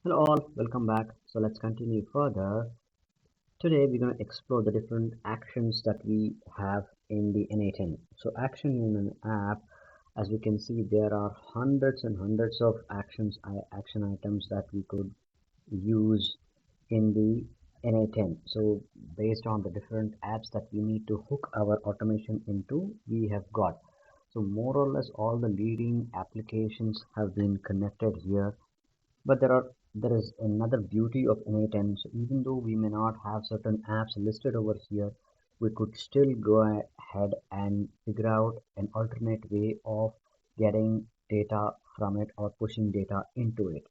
Hello all, welcome back. So let's continue further. Today we're going to explore the different actions that we have in the N8N. So action in an app, as we can see, there are hundreds and hundreds of action items that we could use in the N8N. So based on the different apps that we need to hook our automation into, we have got. So more or less all the leading applications have been connected here, but there is another beauty of N8N. So even though we may not have certain apps listed over here, we could still go ahead and figure out an alternate way of getting data from it or pushing data into it.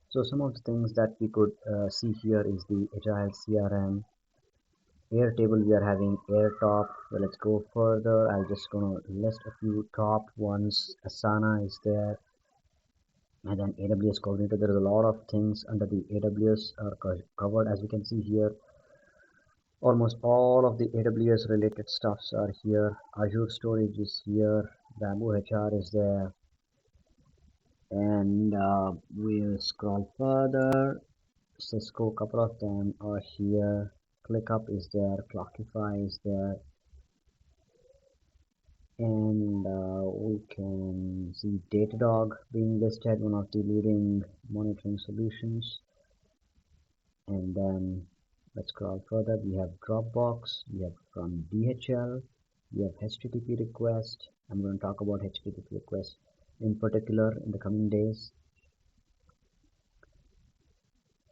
So some of the things that we could see here is the Agile CRM, Airtable. We are having Airtop. Well, let's go further. I'm just gonna list a few top ones. Asana is there, and then AWS coordinator. There is a lot of things under the AWS are covered, as we can see here. Almost all of the AWS related stuffs are here. Azure storage is here. Bamboo HR is there, and we'll scroll further. Cisco, couple of them are here. ClickUp is there. Clockify is there, and we can see Datadog being listed, one of the leading monitoring solutions. And then let's scroll further. We have Dropbox, we have from DHL, we have HTTP request. I'm going to talk about HTTP request in particular in the coming days.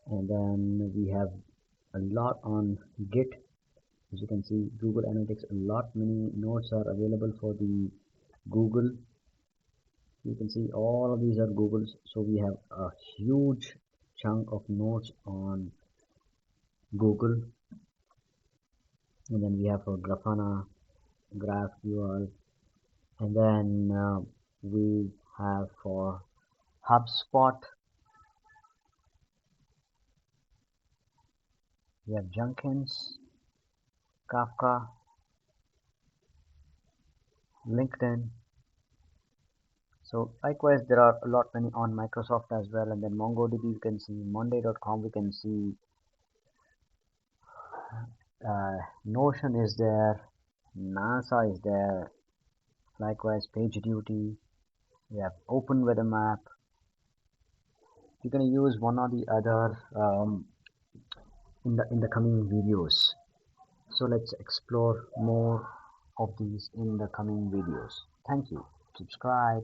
And then we have a lot on Git. As you can see, Google Analytics, a lot many nodes are available for the Google. You can see all of these are Google's. So we have a huge chunk of nodes on Google. And then we have for Grafana, GraphQL, and then we have for HubSpot, we have Jenkins, Kafka, LinkedIn. So likewise, there are a lot many on Microsoft as well, and then MongoDB you can see, Monday.com we can see, Notion is there, NASA is there, likewise PageDuty, we have OpenWeatherMap. You're going to use one or the other in the coming videos. So let's explore more of these in the coming videos. Thank you. Subscribe.